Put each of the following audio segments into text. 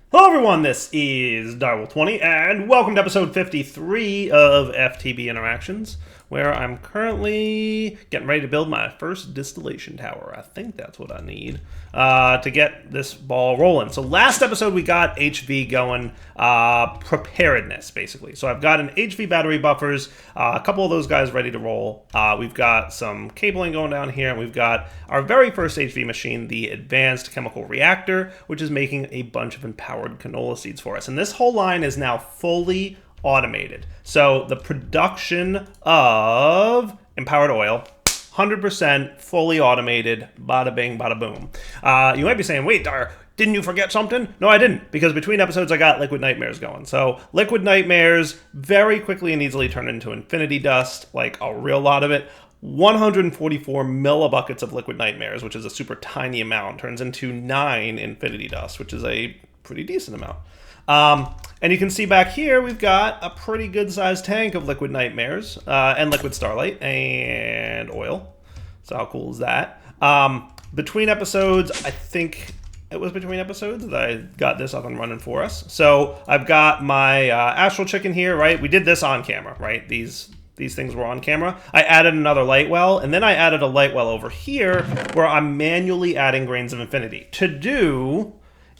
Hello everyone, this is Direwolf20, and welcome to episode 53 of FTB Interactions, where I'm currently getting ready to build my first distillation tower. I think that's what I need to get this ball rolling. So last episode we got HV going, preparedness basically. So I've got an HV battery buffers, a couple of those guys ready to roll. We've got some cabling going down here, and we've got our very first HV machine, the advanced chemical reactor, which is making a bunch of empowered canola seeds for us. And this whole line is now fully automated. So the production of empowered oil, 100% fully automated, bada bing, bada boom. You might be saying, wait, Dar, didn't you forget something? No, I didn't, because between episodes I got Liquid Nightmares going. So Liquid Nightmares very quickly and easily turned into infinity dust, like a real lot of it. 144 millibuckets of Liquid Nightmares, which is a super tiny amount, turns into 9 infinity dust, which is a pretty decent amount. And you can see back here, we've got a pretty good sized tank of Liquid Nightmares, and Liquid Starlight, and oil. So how cool is that? Between episodes, I think it was between episodes that I got this up and running for us. So I've got my Astral Chicken here, right? We did this on camera, right? These things were on camera. I added another light well, and then I added a light well over here where I'm manually adding grains of infinity. To do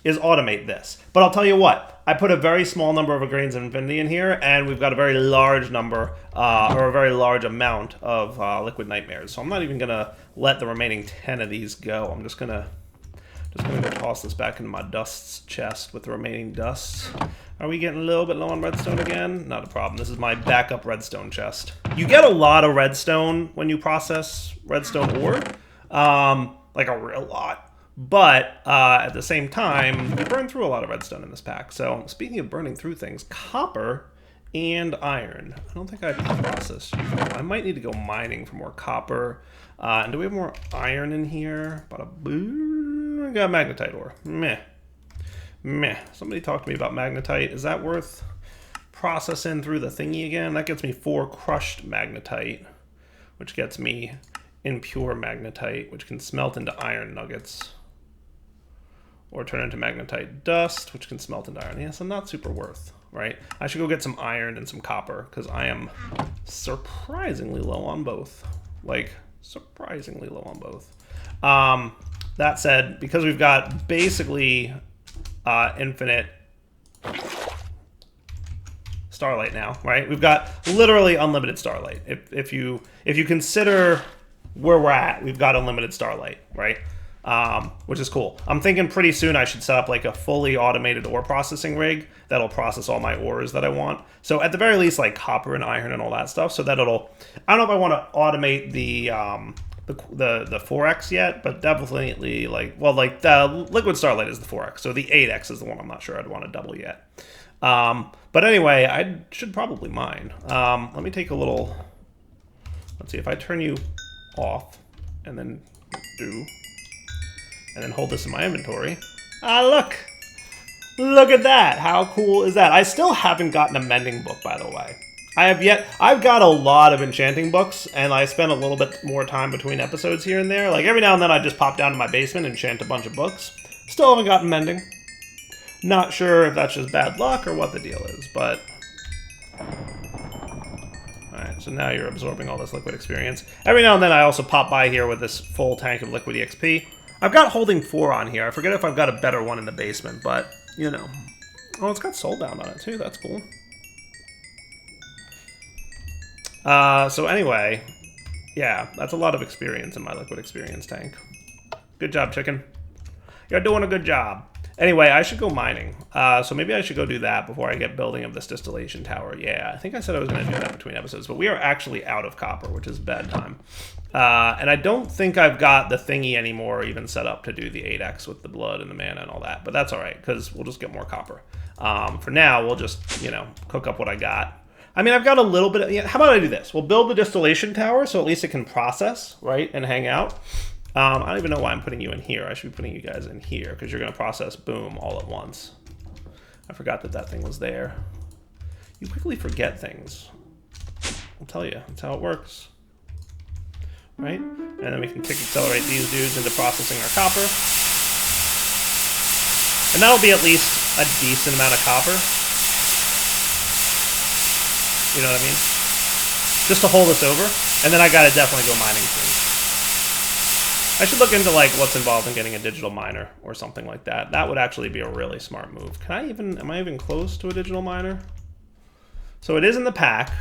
is automate this. But I'll tell you what, I put a very small number of grains of infinity in here, and we've got a very large number, or a very large amount of Liquid Nightmares. So I'm not even gonna let the remaining 10 of these go. I'm just gonna go toss this back into my dusts chest with the remaining dusts. Are we getting a little bit low on redstone again? Not a problem. This is my backup redstone chest. You get a lot of redstone when you process redstone ore, like a real lot. But at the same time, you burn through a lot of redstone in this pack. So speaking of burning through things, copper and iron. I don't think I processed. I might need to go mining for more copper. And do we have more iron in here? Bada boom. I got magnetite ore. Meh. Somebody talk to me about magnetite. Is that worth processing through the thingy again? That gets me 4 crushed magnetite, which gets me impure magnetite, which can smelt into iron nuggets. Or turn into magnetite dust, which can smelt into iron. Yeah, so not super worth, right? I should go get some iron and some copper, because I am surprisingly low on both. Like, surprisingly low on both. That said, because we've got basically infinite starlight now, right? We've got literally unlimited starlight. If you consider where we're at, we've got unlimited starlight, right? Which is cool. I'm thinking pretty soon I should set up like a fully automated ore processing rig that'll process all my ores that I want. So at the very least, like copper and iron and all that stuff, so that it'll, I don't know if I want to automate the 4x yet, but definitely like, well, like the Liquid Starlight is the 4x, so the 8x is the one I'm not sure I'd want to double yet. But anyway, I should probably mine. Let me take a little, let's see, if I turn you off and then and then hold this in my inventory. Look at that. How cool is that? I still haven't gotten a mending book, by the way. I've got a lot of enchanting books, and I spend a little bit more time between episodes here and there. Like every now and then I just pop down to my basement and enchant a bunch of books. Still haven't gotten mending. Not sure if that's just bad luck or what the deal is, but... Alright, so now you're absorbing all this liquid experience. Every now and then I also pop by here with this full tank of liquid EXP. I've got holding 4 on here. I forget if I've got a better one in the basement, but, you know. Oh, it's got soulbound on it too. That's cool. So anyway, yeah, that's a lot of experience in my liquid experience tank. Good job, chicken. You're doing a good job. Anyway, I should go mining. So maybe I should go do that before I get building of this distillation tower. Yeah, I think I said I was going to do that between episodes, but we are actually out of copper, which is bad time. And I don't think I've got the thingy anymore even set up to do the 8x with the blood and the mana and all that, but that's all right, because we'll just get more copper. For now, we'll just, you know, cook up what I got. I mean, I've got a little bit of, yeah, how about I do this? We'll build the distillation tower so at least it can process, right, and hang out. I don't even know why I'm putting you in here. I should be putting you guys in here because you're going to process, boom, all at once. I forgot that that thing was there. You quickly forget things. I'll tell you. That's how it works. Right? And then we can accelerate these dudes into processing our copper. And that'll be at least a decent amount of copper. You know what I mean? Just to hold us over, and then I gotta definitely go mining soon. I should look into like what's involved in getting a digital miner or something like that. That would actually be a really smart move. Am I even close to a digital miner? So it is in the pack.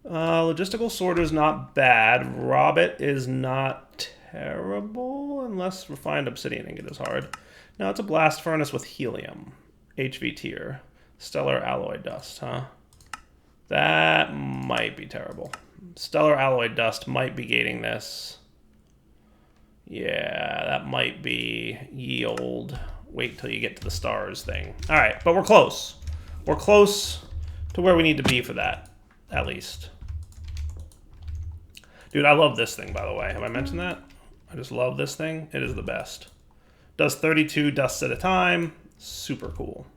Logistical sorter is not bad. Robit is not terrible, unless refined obsidian ingot is hard. No, it's a blast furnace with helium. HV tier. Stellar alloy dust, huh? That might be terrible. Stellar alloy dust might be gating this. Yeah, that might be yield. Wait till you get to the stars thing. All right, but we're close. We're close to where we need to be for that, at least. Dude, I love this thing, by the way. Have I mentioned that? I just love this thing. It is the best. Does 32 dusts at a time. Super cool.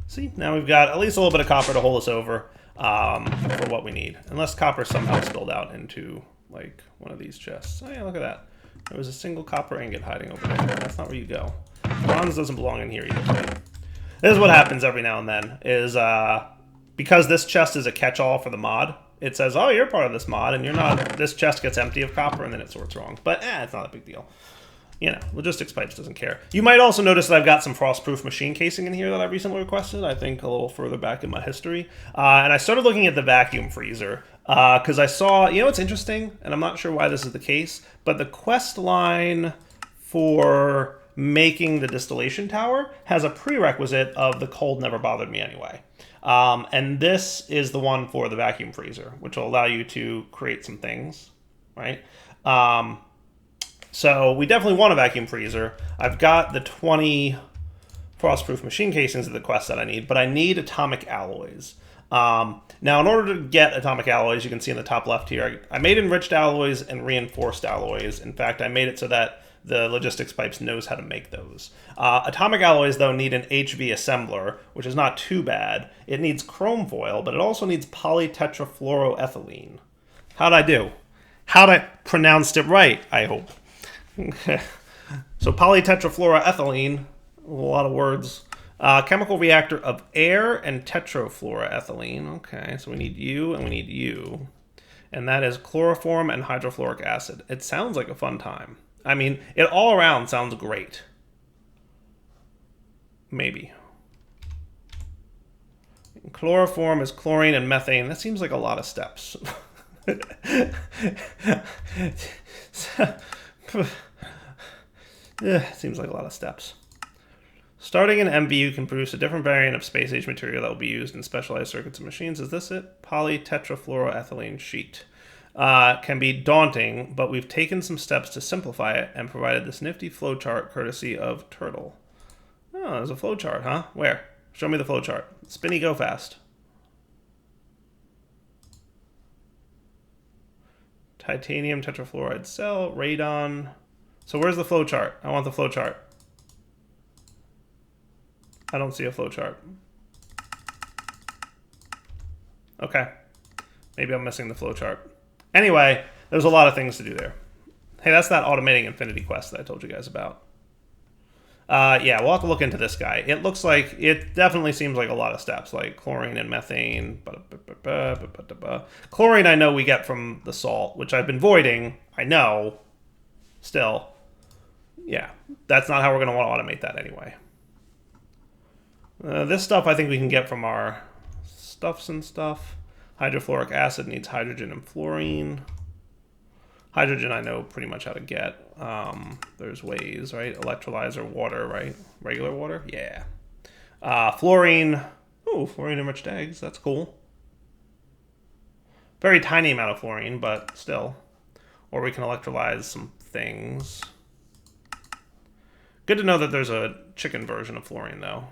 See, now we've got at least a little bit of copper to hold us over for what we need. Unless copper somehow spilled out into, like, one of these chests. Oh, yeah, look at that. There was a single copper ingot hiding over there. That's not where you go. Bronze doesn't belong in here either. This is what happens every now and then, is because this chest is a catch-all for the mod, it says, oh, you're part of this mod, and you're not. This chest gets empty of copper, and then it sorts wrong. But, it's not a big deal. You know, Logistics Pipes doesn't care. You might also notice that I've got some frost-proof machine casing in here that I recently requested, I think a little further back in my history. And I started looking at the vacuum freezer, because I saw, you know what's interesting, and I'm not sure why this is the case, but the quest line for making the distillation tower has a prerequisite of the cold never bothered me anyway. And this is the one for the vacuum freezer, which will allow you to create some things, right? So we definitely want a vacuum freezer. I've got the 20 frostproof machine casings of the quest that I need, but I need atomic alloys. Now, in order to get atomic alloys, you can see in the top left here, I made enriched alloys and reinforced alloys. In fact, I made it so that the Logistics Pipes knows how to make those. Atomic alloys, though, need an HV assembler, which is not too bad. It needs chrome foil, but it also needs polytetrafluoroethylene. How'd I do? How'd I pronounced it right, I hope. So polytetrafluoroethylene, a lot of words. Chemical reactor of air and tetrafluoroethylene. Okay, so we need you and we need you. And that is chloroform and hydrofluoric acid. It sounds like a fun time. I mean, it all around sounds great. Maybe. Chloroform is chlorine and methane. That seems like a lot of steps. Seems like a lot of steps. Starting an MBU can produce a different variant of space-age material that will be used in specialized circuits and machines. Is this it? Polytetrafluoroethylene sheet. Can be daunting, but we've taken some steps to simplify it and provided this nifty flowchart courtesy of Turtle. Oh, there's a flowchart, huh? Where? Show me the flowchart. Spinny, go fast. Titanium tetrafluoride cell, radon. So where's the flowchart? I want the flowchart. I don't see a flowchart. Okay. Maybe I'm missing the flowchart. Anyway, there's a lot of things to do there. Hey, that's that automating infinity quest that I told you guys about. Yeah, we'll have to look into this guy. It looks like, it definitely seems like a lot of steps, like chlorine and methane. Chlorine I know we get from the salt, which I've been voiding. I know. Still. Yeah, that's not how we're going to want to automate that anyway. This stuff I think we can get from our stuffs and stuff. Hydrofluoric acid needs hydrogen and fluorine. Hydrogen I know pretty much how to get. There's ways, right? Electrolyzer, water, right? Regular water? Yeah. Fluorine. Ooh, fluorine enriched eggs. That's cool. Very tiny amount of fluorine, but still. Or we can electrolyze some things. Good to know that there's a chicken version of fluorine, though.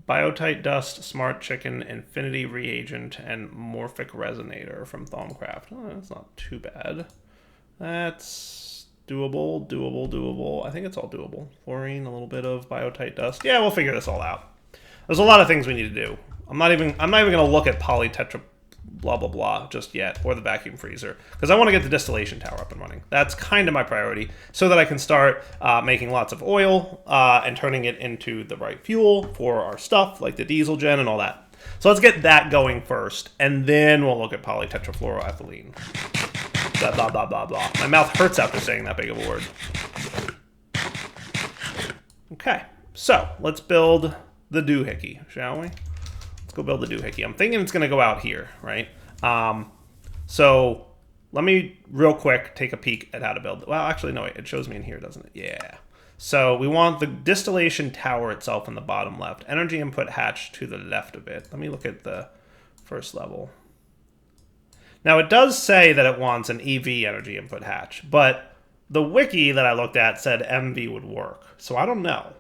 Biotite dust, smart chicken, infinity reagent, and morphic resonator from Thaumcraft. Oh, that's not too bad. That's doable, doable. I think it's all doable. Fluorine, a little bit of biotite dust. Yeah, we'll figure this all out. There's a lot of things we need to do. I'm not even going to look at blah, blah, blah just yet, or the vacuum freezer, because I want to get the distillation tower up and running. That's kind of my priority, so that I can start making lots of oil and turning it into the right fuel for our stuff, like the diesel gen and all that. So let's get that going first, and then we'll look at polytetrafluoroethylene. Blah, blah, blah, blah, blah. My mouth hurts after saying that big of a word. Okay, so let's build the doohickey, shall we? Let's go build the doohickey. I'm thinking it's going to go out here, right? So let me real quick take a peek at how to build it. Well, actually, no, wait, it shows me in here, doesn't it? Yeah. So we want the distillation tower itself in the bottom left. Energy input hatch to the left of it. Let me look at the first level. Now, it does say that it wants an EV energy input hatch, but the wiki that I looked at said MV would work. So I don't know.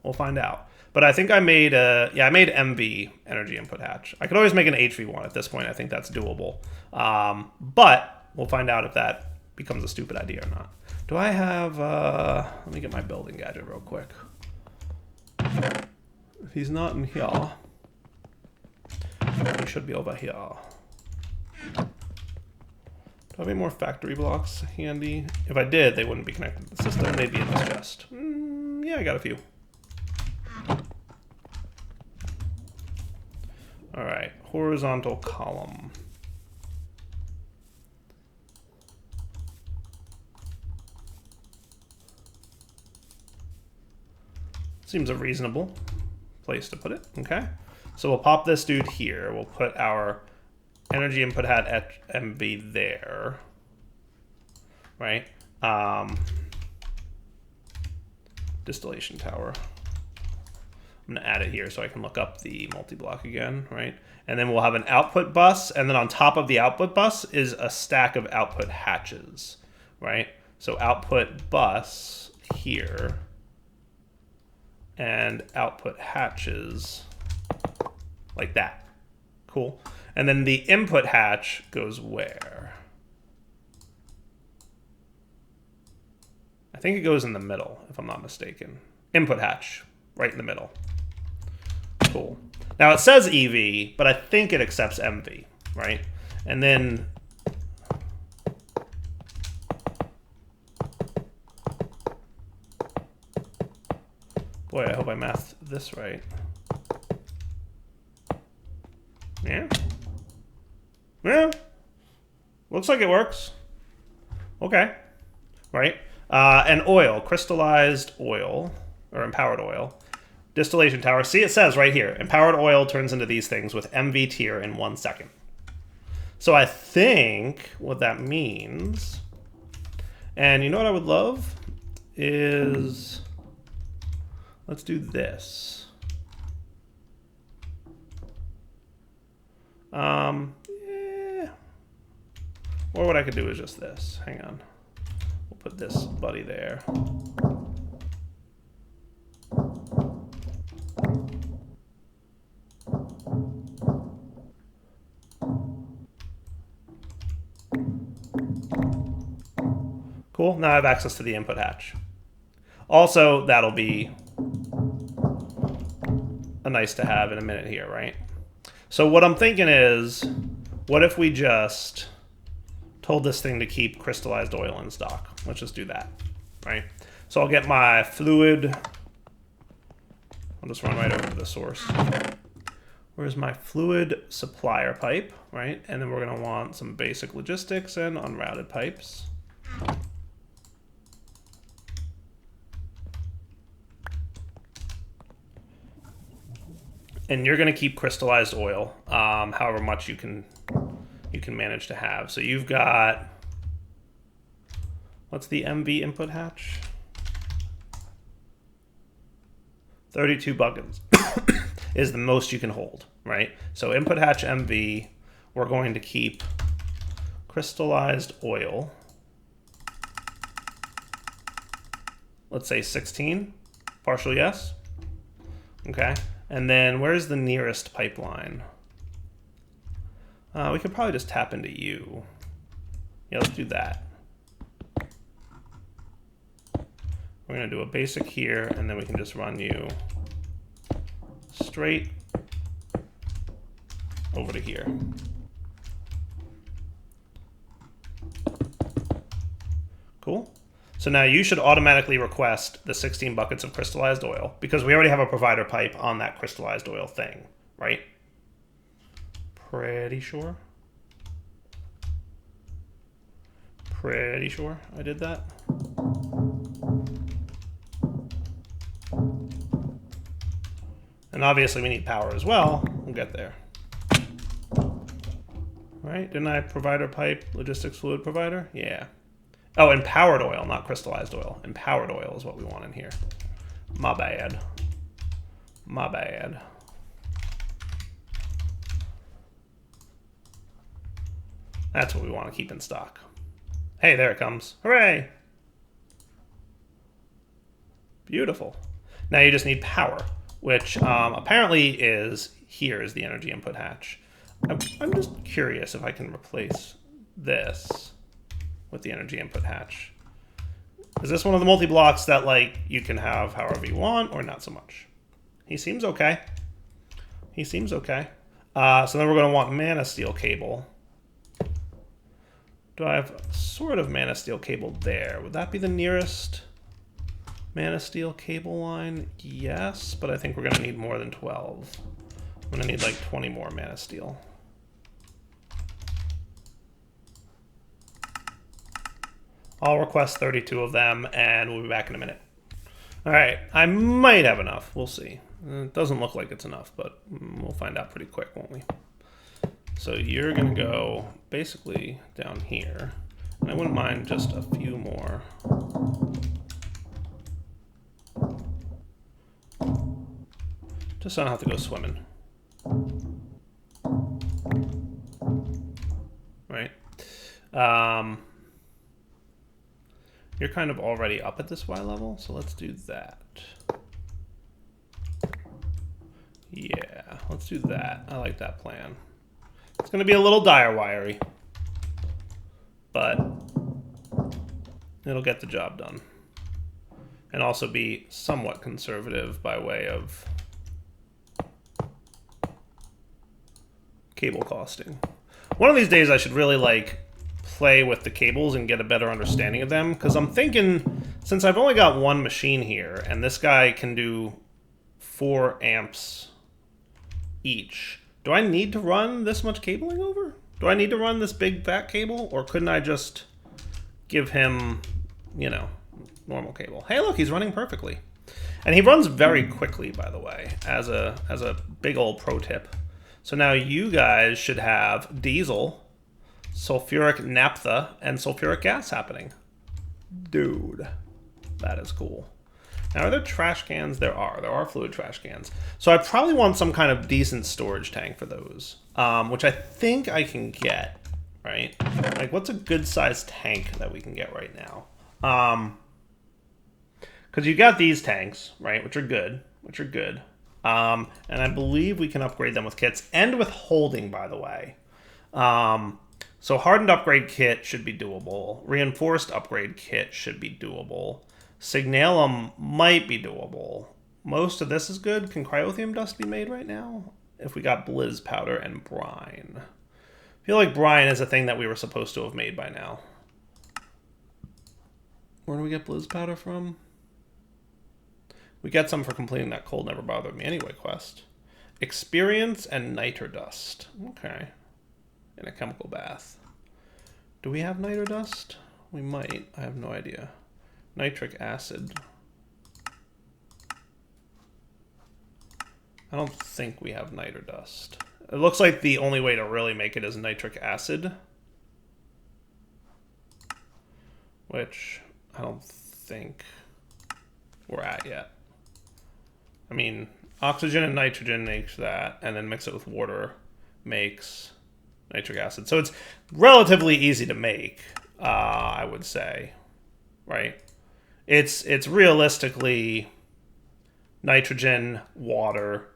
We'll find out. But I think I made I made MV energy input hatch. I could always make an HV one at this point. I think that's doable. But we'll find out if that becomes a stupid idea or not. Do I have, let me get my building gadget real quick. If he's not in here, he should be over here. Do I have any more factory blocks handy? If I did, they wouldn't be connected to the system. They'd be in this chest. Yeah, I got a few. All right, horizontal column. Seems a reasonable place to put it, okay? So we'll pop this dude here. We'll put our energy input hat at MV there, right? Distillation tower. I'm gonna add it here so I can look up the multi-block again, right? And then we'll have an output bus, and then on top of the output bus is a stack of output hatches, right? So output bus here, and output hatches like that. Cool. And then the input hatch goes where? I think it goes in the middle, if I'm not mistaken. Input hatch, right in the middle. Cool. Now it says EV, but I think it accepts MV, right? And then boy, I hope I mathed this right. Yeah. Yeah. Looks like it works. Okay. Right. And oil, crystallized oil, or empowered oil. Distillation tower. See, it says right here, empowered oil turns into these things with MV tier in 1 second. So I think what that means, and you know what I would love is, let's do this. Yeah. Or what I could do is just this. Hang on. We'll put this buddy there. Cool. Now I have access to the input hatch. Also, that'll be a nice to have in a minute here, right? So what I'm thinking is, what if we just told this thing to keep crystallized oil in stock? Let's just do that, right? So I'll get my fluid. I'll just run right over to the source. Where's my fluid supplier pipe, right? And then we're going to want some basic logistics and unrouted pipes. And you're going to keep crystallized oil, however much you can manage to have. So you've got, what's the MV input hatch? 32 buckets is the most you can hold, right? So input hatch MV, we're going to keep crystallized oil. Let's say 16, partial yes. Okay. And then where's the nearest pipeline? We could probably just tap into you. Yeah, let's do that. We're going to do a basic here, and then we can just run you straight over to here. Cool. So now you should automatically request the 16 buckets of crystallized oil because we already have a provider pipe on that crystallized oil thing, right? Pretty sure. Pretty sure I did that. And obviously we need power as well. We'll get there. Right? Didn't I provider pipe logistics fluid provider? Yeah. Oh, and powered oil, not crystallized oil. And powered oil is what we want in here. My bad. My bad. That's what we want to keep in stock. Hey, there it comes. Hooray! Beautiful. Now you just need power, which apparently is here is the energy input hatch. I'm just curious if I can replace this with the energy input hatch. Is this one of the multi-blocks that like you can have however you want or not so much? He seems okay. He seems okay. So then we're going to want mana steel cable. Do I have sort of mana steel cable there? Would that be the nearest mana steel cable line? Yes, but I think we're going to need more than 12. I'm going to need like 20 more mana steel. I'll request 32 of them, and we'll be back in a minute. All right, I might have enough. We'll see. It doesn't look like it's enough, but we'll find out pretty quick, won't we? So you're going to go basically down here. And I wouldn't mind just a few more. Just so I don't have to go swimming. Right? You're kind of already up at this Y level, so let's do that. Yeah, let's do that. I like that plan. It's going to be a little dire wiry, but it'll get the job done. And also be somewhat conservative by way of cable costing. One of these days I should really like play with the cables and get a better understanding of them, because I'm thinking, since I've only got one machine here and this guy can do 4 amps each, do I need to run this much cabling over? Do I need to run this big fat cable, or couldn't I just give him, you know, normal cable? Hey, look, he's running perfectly. And he runs very quickly, by the way, as a big old pro tip. So now you guys should have diesel, sulfuric naphtha, and sulfuric gas happening. Dude, that is cool. Now, are there trash cans? There are fluid trash cans. So I probably want some kind of decent storage tank for those, which I think I can get, right? Like, what's a good sized tank that we can get right now? Because you got these tanks, right, which are good. And I believe we can upgrade them with kits and with holding, by the way. So hardened upgrade kit should be doable. Reinforced upgrade kit should be doable. Signalum might be doable. Most of this is good. Can cryotheum dust be made right now? If we got blizz powder and brine. I feel like brine is a thing that we were supposed to have made by now. Where do we get blizz powder from? We get some for completing that Cold Never Bothered Me Anyway quest. Experience and niter dust. Okay. In a chemical bath. Do we have niter dust? We might. I have no idea. Nitric acid. I don't think we have niter dust. It looks like the only way to really make it is nitric acid. Which I don't think we're at yet. I mean, oxygen and nitrogen makes that, and then mix it with water makes nitric acid. So it's relatively easy to make, I would say, right? It's realistically nitrogen, water,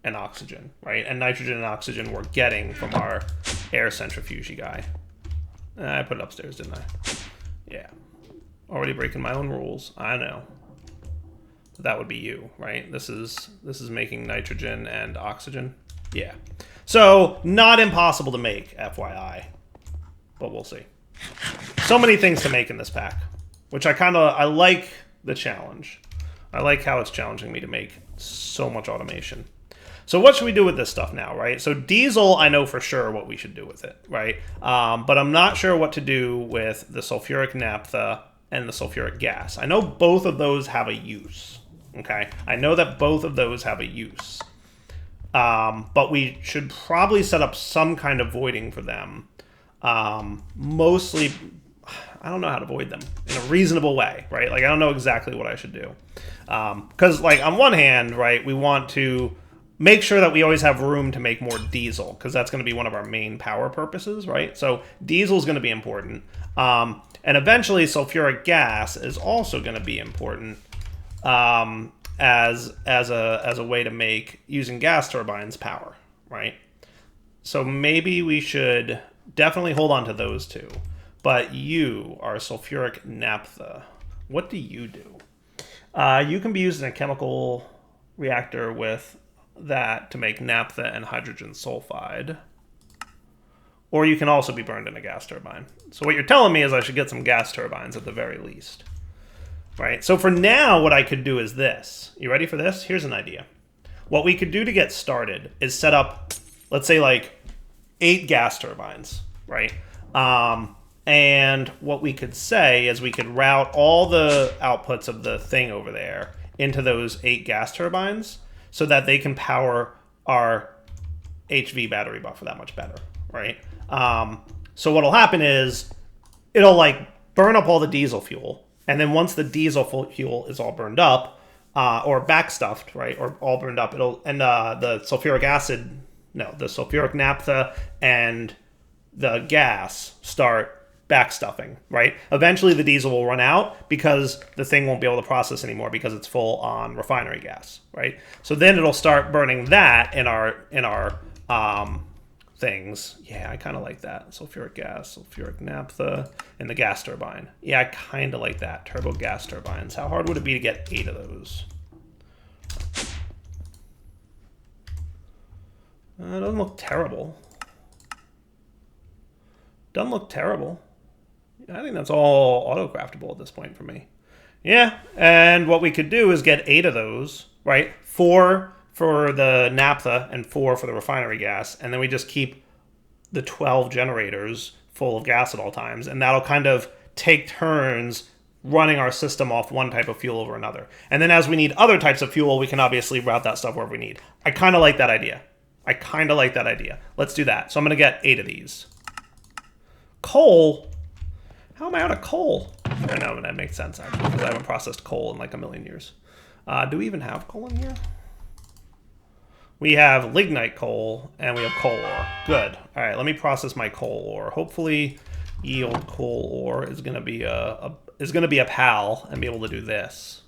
and oxygen, right? And nitrogen and oxygen we're getting from our air centrifuge guy. I put it upstairs, didn't I? Yeah. Already breaking my own rules. I know. That would be you, right? This is making nitrogen and oxygen. Yeah. So, not impossible to make, FYI. But we'll see. So many things to make in this pack, which I like the challenge. I like how it's challenging me to make so much automation. So what should we do with this stuff now, right? So diesel, I know for sure what we should do with it, right? But I'm not sure what to do with the sulfuric naphtha and the sulfuric gas. I know both of those have a use, okay? I know that both of those have a use. But we should probably set up some kind of voiding for them. Mostly, I don't know how to void them in a reasonable way, right? Like, I don't know exactly what I should do. Because, like, on one hand, right, we want to make sure that we always have room to make more diesel, because that's going to be one of our main power purposes, right? So diesel is going to be important. And eventually, sulfuric gas is also going to be important as a way to make using gas turbines power, right? So maybe we should definitely hold on to those two. But you are sulfuric naphtha. What do you do? You can be used in a chemical reactor with that to make naphtha and hydrogen sulfide. Or you can also be burned in a gas turbine. So what you're telling me is I should get some gas turbines at the very least. Right? So for now, what I could do is this. You ready for this? Here's an idea. What we could do to get started is set up, let's say, like 8 gas turbines, right? And what we could say is we could route all the outputs of the thing over there into those 8 gas turbines so that they can power our HV battery buffer that much better, right? So what'll happen is it'll like burn up all the diesel fuel, and then once the diesel fuel is all burned up, or backstuffed, right, or all burned up, the sulfuric naphtha and the gas start backstuffing, right? Eventually the diesel will run out because the thing won't be able to process anymore because it's full on refinery gas, right? So then it'll start burning that in our things. Yeah, I kind of like that. Sulfuric gas, sulfuric naphtha, and the gas turbine. Yeah, I kind of like that. Turbo gas turbines. How hard would it be to get 8 of those? It doesn't look terrible. Doesn't look terrible. I think that's all auto-craftable at this point for me. Yeah, and what we could do is get 8 of those, right? 4 for the naphtha and 4 for the refinery gas, and then we just keep the 12 generators full of gas at all times, and that'll kind of take turns running our system off one type of fuel over another. And then as we need other types of fuel, we can obviously route that stuff wherever we need. I kind of like that idea. Let's do that. So I'm going to get 8 of these. Coal? How am I out of coal? I know, that makes sense, actually, because I haven't processed coal in like a million years. Do we even have coal in here? We have lignite coal, and we have coal ore. Good. All right, let me process my coal ore. Hopefully, yield coal ore is going to be a pal and be able to do this.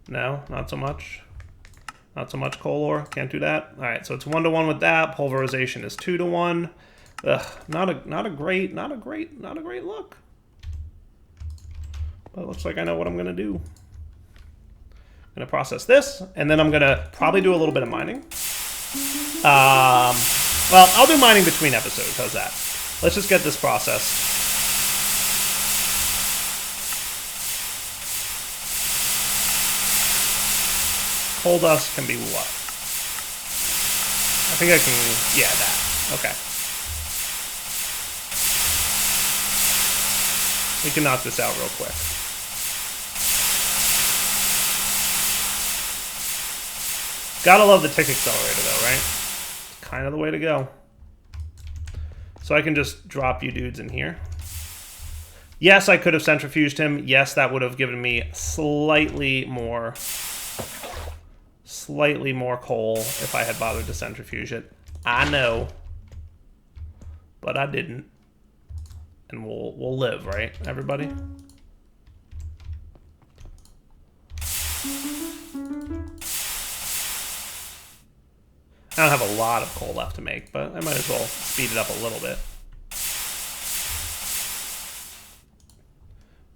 No, not so much. Not so much coal ore. Can't do that. All right, so it's 1-to-1 with that. Pulverization is 2-to-1. Ugh, not a great look. But it looks like I know what I'm gonna do. I'm gonna process this, and then I'm gonna probably do a little bit of mining. Well, I'll do mining between episodes. How's that? Let's just get this processed. Coal dust can be what? I think I can, yeah, that. Okay. We can knock this out real quick. Gotta love the tick accelerator though, right? It's kind of the way to go. So I can just drop you dudes in here. Yes, I could have centrifuged him. Yes, that would have given me slightly more coal if I had bothered to centrifuge it. I know. But I didn't. And we'll live, right, everybody? I don't have a lot of coal left to make, but I might as well speed it up a little bit.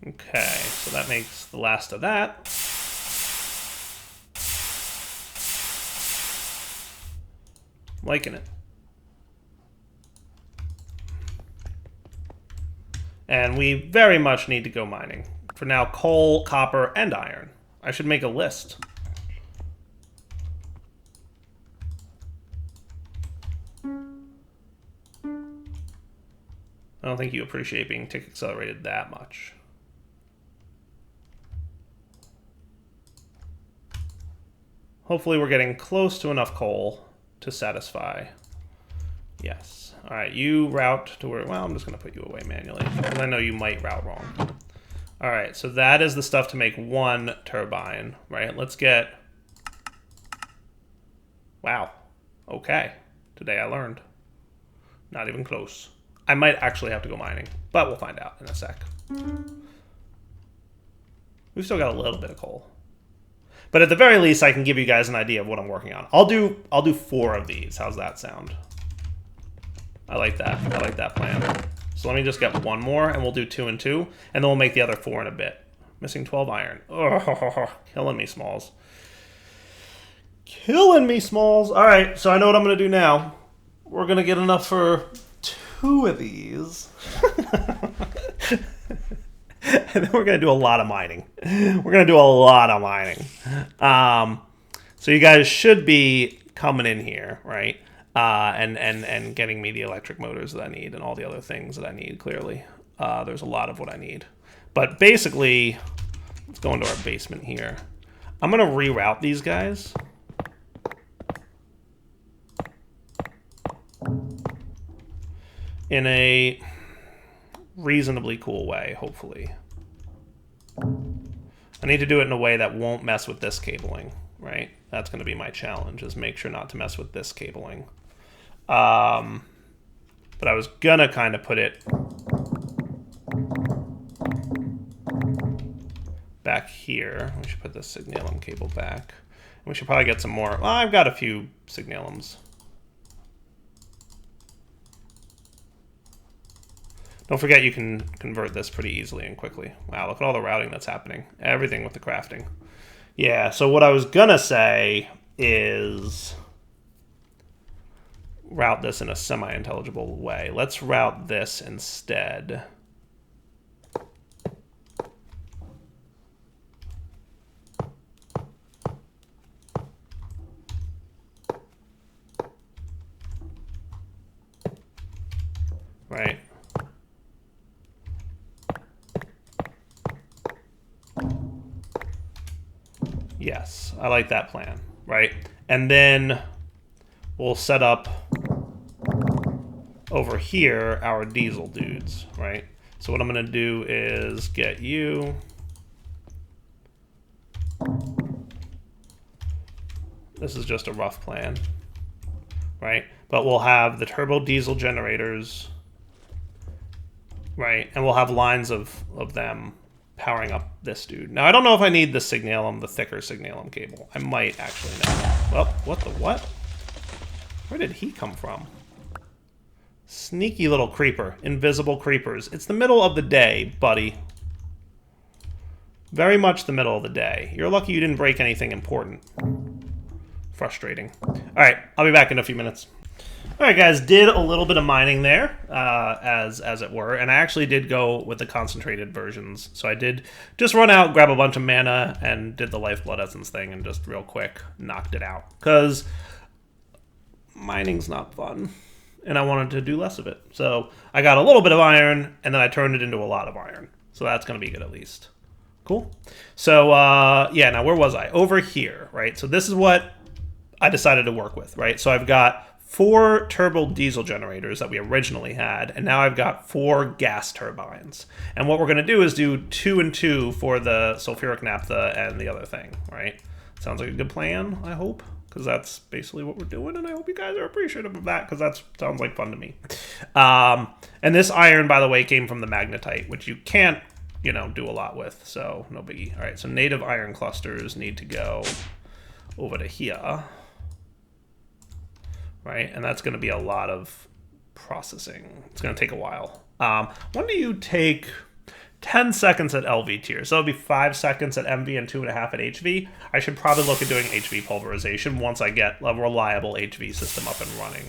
Okay, so that makes the last of that. Liking it. And we very much need to go mining. For now, coal, copper, and iron. I should make a list. I don't think you appreciate being tick accelerated that much. Hopefully we're getting close to enough coal to satisfy. Yes. All right, you route to where, well, I'm just going to put you away manually, because I know you might route wrong. All right, so that is the stuff to make one turbine, right? Let's get, wow, okay. Today I learned. Not even close. I might actually have to go mining, but we'll find out in a sec. We've still got a little bit of coal. But at the very least, I can give you guys an idea of what I'm working on. I'll do 4 of these. How's that sound? I like that. I like that plan. So let me just get 1 more, and we'll do 2 and 2, and then we'll make the other 4 in a bit. Missing 12 iron. Oh, killing me, Smalls. Killing me, Smalls. All right, so I know what I'm going to do now. We're going to get enough for 2 of these. And then we're going to do a lot of mining. We're going to do a lot of mining. So you guys should be coming in here, right? And getting me the electric motors that I need and all the other things that I need, clearly. There's a lot of what I need. But basically, let's go into our basement here. I'm going to reroute these guys. In a reasonably cool way, hopefully. I need to do it in a way that won't mess with this cabling, right? That's going to be my challenge, is make sure not to mess with this cabling. But I was going to kind of put it back here. We should put this signalum cable back. And we should probably get some more. Well, I've got a few signalums. Don't forget you can convert this pretty easily and quickly. Wow, look at all the routing that's happening. Everything with the crafting. Yeah, so what I was gonna say is route this in a semi-intelligible way. Let's route this instead. Right. Yes, I like that plan, right? And then we'll set up over here our diesel dudes, right? So what I'm going to do is get you. This is just a rough plan, right? But we'll have the turbo diesel generators, right? And we'll have lines of them powering up this dude. Now, I don't know if I need the signalum, the thicker signalum cable. I might actually now. Well, what the what? Where did he come from? Sneaky little creeper. Invisible creepers. It's the middle of the day, buddy. Very much the middle of the day. You're lucky you didn't break anything important. Frustrating. All right, I'll be back in a few minutes. All right, guys, did a little bit of mining there, as it were, and I actually did go with the concentrated versions. So I did just run out, grab a bunch of mana, and did the Lifeblood Essence thing, and just real quick knocked it out. Because mining's not fun, and I wanted to do less of it. So I got a little bit of iron, and then I turned it into a lot of iron. So that's going to be good at least. Cool. So, yeah, now where was I? Over here, right? So this is what I decided to work with, right? So I've got 4 turbo diesel generators that we originally had, and now I've got 4 gas turbines. And what we're going to do is do 2 and 2 for the sulfuric naphtha and the other thing, right? Sounds like a good plan, I hope, because that's basically what we're doing, and I hope you guys are appreciative of that, because that sounds like fun to me. And this iron, by the way, came from the magnetite, which you can't, you know, do a lot with, so no biggie. All right, so native iron clusters need to go over to here. Right, and that's going to be a lot of processing. It's going to take a while. When do you take 10 seconds at LV tier. So it'll be 5 seconds at MV and 2.5 at HV. I should probably look at doing HV pulverization once I get a reliable HV system up and running.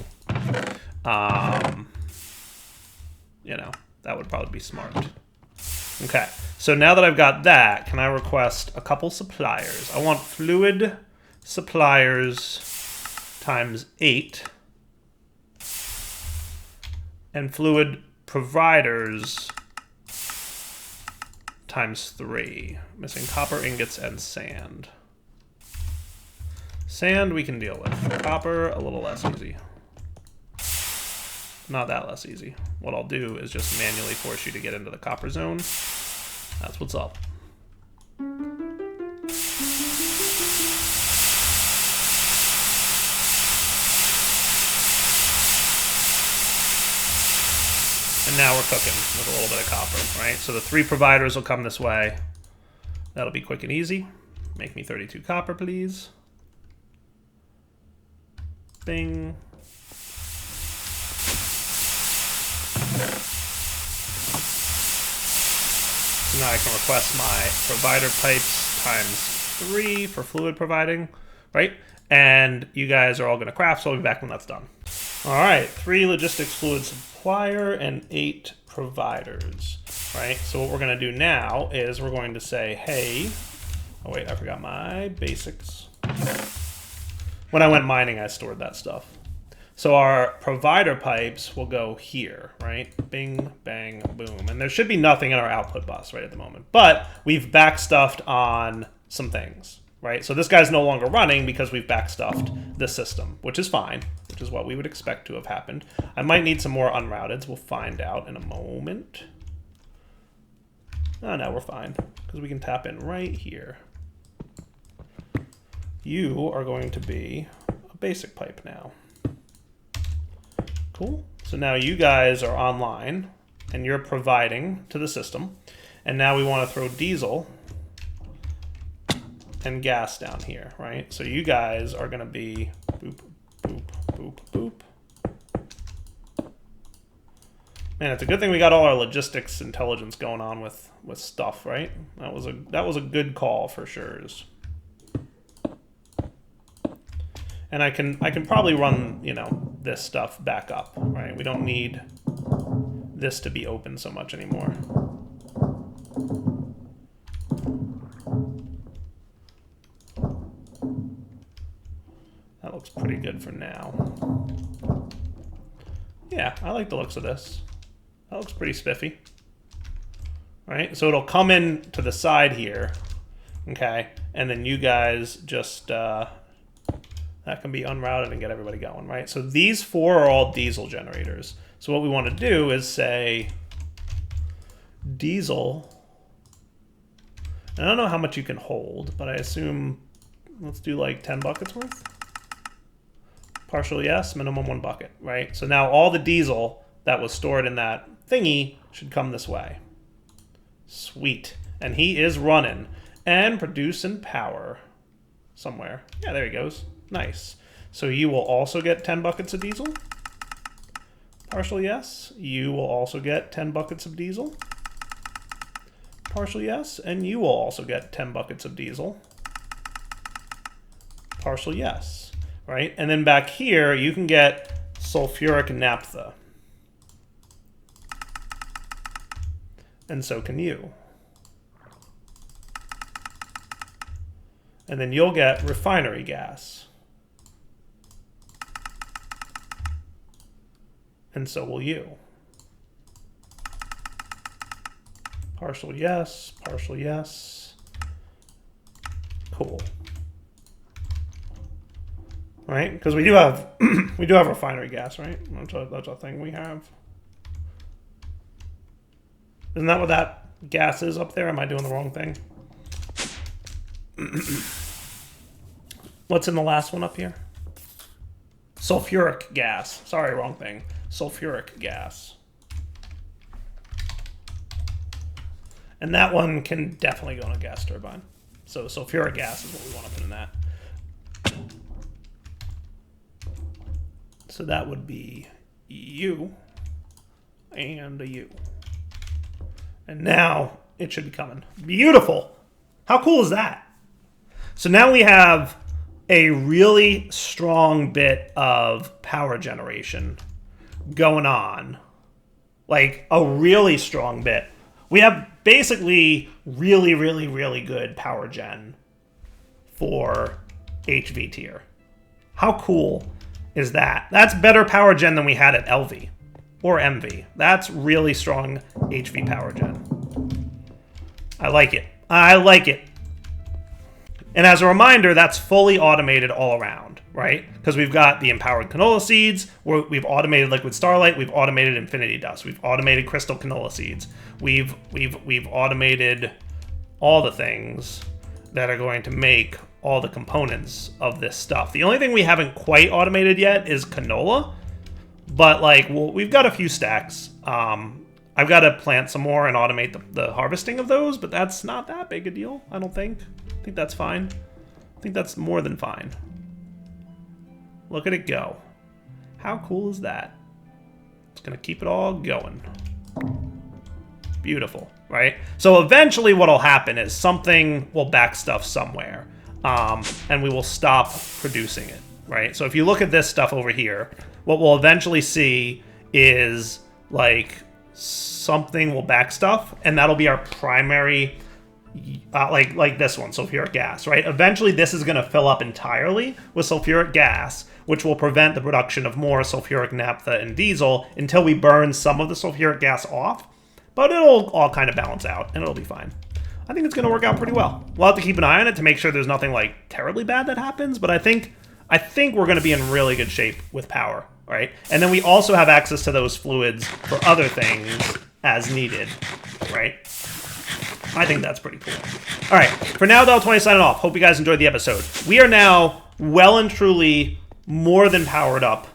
You know, that would probably be smart. Okay, so now that I've got that, can I request a couple suppliers? I want fluid suppliers times 8 and fluid providers times 3. Missing copper ingots and sand. Sand we can deal with. Copper, a little less easy. Not that less easy. What I'll do is just manually force you to get into the copper zone. That's what's up. And now we're cooking with a little bit of copper, right? So the 3 providers will come this way. That'll be quick and easy. Make me 32 copper, please. Bing. So now I can request my provider pipes times 3 for fluid providing, right? And you guys are all going to craft, so I'll be back when that's done. All right, 3 logistics fluid supplier and 8 providers, right? So what we're going to do now is we're going to say, hey, oh wait, I forgot my basics. When I went mining, I stored that stuff. So our provider pipes will go here, right? Bing, bang, boom. And there should be nothing in our output bus right at the moment. But we've backstuffed on some things, right? So this guy's no longer running because we've backstuffed the system, which is fine, which is what we would expect to have happened. I might need some more unrouteds. We'll find out in a moment. Oh, no, we're fine because we can tap in right here. You are going to be a basic pipe now. Cool. So now you guys are online and you're providing to the system. And now we want to throw diesel and gas down here, right? So you guys are going to be boop, boop, boop, boop. Man, it's a good thing we got all our logistics intelligence going on with stuff, right? That was a good call for sure. And I can probably run, you know, this stuff back up, right? We don't need this to be open so much anymore. That looks pretty good for now. Yeah, I like the looks of this. That looks pretty spiffy. Right? So it'll come in to the side here, okay? And then you guys just... that can be unrouted and get everybody going, right? So these 4 are all diesel generators. So what we want to do is say diesel. And I don't know how much you can hold, but I assume, let's do like 10 buckets worth. Partial yes, minimum 1 bucket, right? So now all the diesel that was stored in that thingy should come this way. Sweet. And he is running. And producing power somewhere. Yeah, there he goes. Nice. So you will also get 10 buckets of diesel. Partial yes. You will also get 10 buckets of diesel. Partial yes. And you will also get 10 buckets of diesel. Partial yes. Right? And then back here, you can get sulfuric naphtha. And so can you. And then you'll get refinery gas. And so will you. Partial yes, partial yes. Cool. Right? Because we do have refinery gas, right? That's a thing we have. Isn't that what that gas is up there? Am I doing the wrong thing? What's in the last one up here? Sulfuric gas. Sorry, wrong thing. Sulfuric gas. And that one can definitely go in a gas turbine. So sulfuric gas is what we want to put in that. So that would be you and a you. And now it should be coming. Beautiful. How cool is that? So now we have a really strong bit of power generation going on. Like a really strong bit. We have basically really, really, really good power gen for HV tier. How cool is that? That's better power gen than we had at LV or MV. That's really strong HV power gen. I like it. I like it. And as a reminder, that's fully automated all around, right? Because we've got the empowered canola seeds, we've automated liquid starlight, we've automated infinity dust, we've automated crystal canola seeds, we've automated all the things that are going to make all the components of this stuff. The only thing we haven't quite automated yet is canola, but like we've got a few stacks. I've got to plant some more and automate the harvesting of those, but that's not that big a deal, I don't think. I think that's fine. I think that's more than fine. Look at it go. How cool is that? It's going to keep it all going. Beautiful, right? So eventually what'll happen is something will back stuff somewhere, and we will stop producing it, right? So if you look at this stuff over here, what we'll eventually see is like something will back stuff, and that'll be our primary, like this one, sulfuric gas, right? Eventually this is going to fill up entirely with sulfuric gas, which will prevent the production of more sulfuric naphtha and diesel until we burn some of the sulfuric gas off. But it'll all kind of balance out, and it'll be fine. I think it's going to work out pretty well. We'll have to keep an eye on it to make sure there's nothing like terribly bad that happens, but I think we're going to be in really good shape with power, right? And then we also have access to those fluids for other things as needed, right? I think that's pretty cool. All right, for now, Del20 signing off. Hope you guys enjoyed the episode. We are now well and truly more than powered up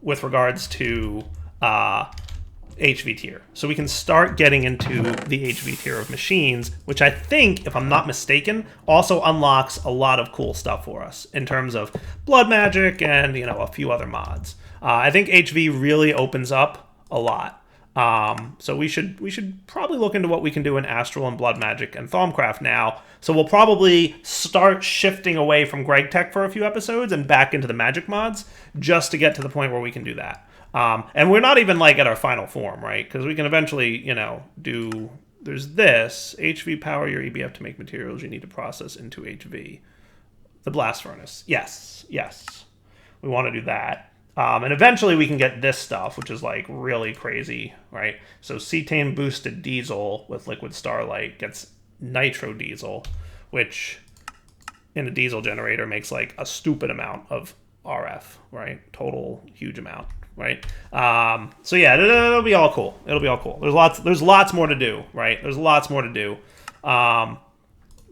with regards to HV tier. So we can start getting into the HV tier of machines, which I think, if I'm not mistaken, also unlocks a lot of cool stuff for us in terms of blood magic and, you know, a few other mods. I think HV really opens up a lot. So we should probably look into what we can do in Astral and Blood Magic and Thaumcraft now. So we'll probably start shifting away from Greg Tech for a few episodes and back into the Magic mods just to get to the point where we can do that. And we're not even like at our final form, right? Because we can eventually, you know, do, there's this, HV power your EBF to make materials you need to process into HV. The blast furnace. Yes. We want to do that. And eventually we can get this stuff, which is like really crazy, right? So cetane boosted diesel with liquid starlight gets nitro diesel, which in a diesel generator makes like a stupid amount of RF, right? Total huge amount, right? So yeah, it'll be all cool. It'll be all cool. There's lots more to do, right? There's lots more to do.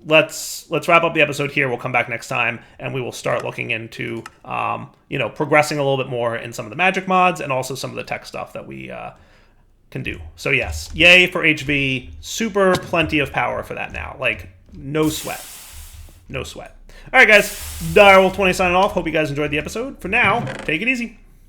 Let's wrap up the episode here. We'll come back next time, and we will start looking into, you know, progressing a little bit more in some of the magic mods and also some of the tech stuff that we can do. So yes, yay for HV. Super plenty of power for that now. Like, no sweat. No sweat. All right, guys. Direwolf20 signing off. Hope you guys enjoyed the episode. For now, take it easy.